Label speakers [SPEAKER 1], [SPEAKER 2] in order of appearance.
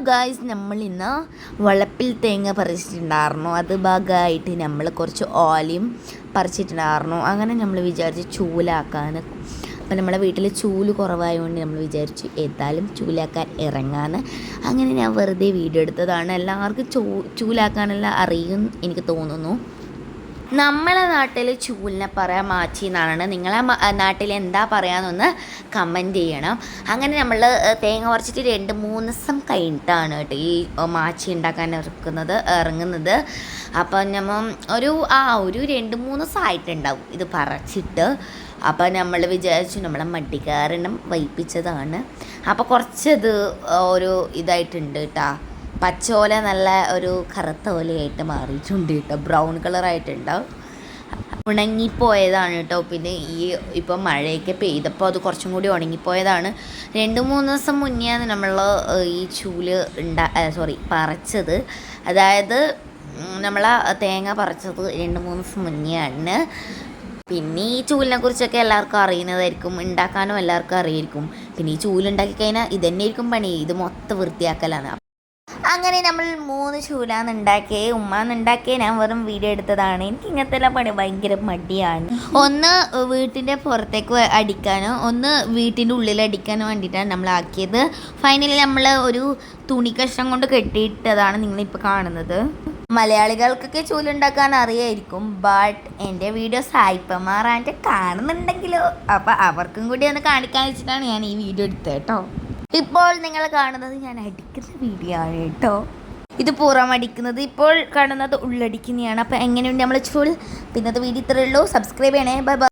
[SPEAKER 1] Guys, നമ്മൾ ഇന്ന് വളപ്പിൽ തേങ്ങ പറിച്ചിട്ടുണ്ടായിരുന്നു. അത് ഭാഗമായിട്ട് നമ്മൾ കുറച്ച് ഓലയും പറിച്ചിട്ടുണ്ടായിരുന്നു. അങ്ങനെ നമ്മൾ വിചാരിച്ച് ചൂലാക്കാൻ. അപ്പം നമ്മളെ വീട്ടിൽ ചൂല് കുറവായതുകൊണ്ട് നമ്മൾ വിചാരിച്ചു ഏതായാലും ചൂലാക്കാൻ ഇറങ്ങാന്ന്. അങ്ങനെ ഞാൻ വെറുതെ വീഡിയോ എടുത്തതാണ്. എല്ലാവർക്കും ചൂലാക്കാനെല്ലാം അറിയും എനിക്ക് തോന്നുന്നു. നമ്മളെ നാട്ടിൽ ചൂലിനെ പറയാൻ മാച്ചി എന്നാണ്. നിങ്ങളെ നാട്ടിൽ എന്താ പറയാമെന്നൊന്ന് കമൻറ്റ് ചെയ്യണം. അങ്ങനെ നമ്മൾ തേങ്ങ പറിച്ചിട്ട് 2-3 ദിവസം കഴിഞ്ഞിട്ടാണ് കേട്ടോ ഈ മാച്ചി ഉണ്ടാക്കാൻ ഇറങ്ങുന്നത്. അപ്പം നമ്മൾ ഒരു 2-3 ദിവസം ആയിട്ടുണ്ടാവും ഇത് പറിച്ചിട്ട്. അപ്പം നമ്മൾ വിചാരിച്ചു നമ്മളെ മടിക്കാരണം വൈപ്പിച്ചതാണ്. അപ്പോൾ കുറച്ചത് ഒരു ഇതായിട്ടുണ്ട് കേട്ടോ. പച്ചോല നല്ല ഒരു കറുത്ത ഓലയായിട്ട് മാറിയിട്ടുണ്ട് കേട്ടോ. ബ്രൗൺ കളറായിട്ടുണ്ടാവും. ഉണങ്ങിപ്പോയതാണ് കേട്ടോ. പിന്നെ ഇപ്പം മഴയൊക്കെ പെയ്തപ്പോൾ അത് കുറച്ചും കൂടി ഉണങ്ങിപ്പോയതാണ്. 2-3 ദിവസം മുന്നെയാണ് നമ്മൾ ഈ ചൂല് പറിച്ചത്. അതായത് നമ്മൾ തേങ്ങ പറിച്ചത് 2-3 ദിവസം മുന്നെയാണ്. പിന്നെ ഈ ചൂലിനെ കുറിച്ചൊക്കെ എല്ലാവർക്കും അറിയുന്നതായിരിക്കും, ഉണ്ടാക്കാനും എല്ലാവർക്കും അറിയായിരിക്കും. പിന്നെ ഈ ചൂലുണ്ടാക്കി കഴിഞ്ഞാൽ ഇതന്നെ ആയിരിക്കും പണി, ഇത് മൊത്തം വൃത്തിയാക്കലാണ്. അങ്ങനെ നമ്മൾ 3 ചൂലാന്ന് ഉണ്ടാക്കിയേ, ഉമ്മാന്ന് ഉണ്ടാക്കിയേ. ഞാൻ വെറും വീഡിയോ എടുത്തതാണ്. എനിക്ക് ഇങ്ങനത്തെ എല്ലാം പണി ഭയങ്കര മടിയാണ്. ഒന്ന് വീട്ടിൻ്റെ പുറത്തേക്ക് അടിക്കാനോ ഒന്ന് വീട്ടിൻ്റെ ഉള്ളിൽ അടിക്കാനോ വേണ്ടിയിട്ടാണ് നമ്മൾ ആക്കിയത്. ഫൈനലി നമ്മൾ ഒരു തുണി കഷ്ണം കൊണ്ട് കെട്ടിയിട്ടതാണ് നിങ്ങളിപ്പോൾ കാണുന്നത്. മലയാളികൾക്കൊക്കെ ചൂലുണ്ടാക്കാൻ അറിയായിരിക്കും. ബട്ട് എൻ്റെ വീഡിയോ സായിപ്പന്മാരായിട്ട് കാണുന്നുണ്ടെങ്കിലോ, അപ്പം അവർക്കും കൂടി ഒന്ന് കാണിക്കാൻ വെച്ചിട്ടാണ് ഞാൻ ഈ വീഡിയോ എടുത്തത് കേട്ടോ. ഇപ്പോൾ നിങ്ങൾ കാണുന്നത് ഞാൻ അടിക്കുന്ന വീഡിയോ ആണ് കേട്ടോ. ഇത് പുറം അടിക്കുന്നത്, ഇപ്പോൾ കാണുന്നത് ഉള്ളടിക്കുന്നതാണ്. അപ്പോൾ എങ്ങനെയുണ്ട് നമ്മൾ ചൂൽ? പിന്നത്തെ വീഡിയോ ഇത്രയേ ഉള്ളൂ. സബ്സ്ക്രൈബ് ചെയ്യണേ. Bye bye.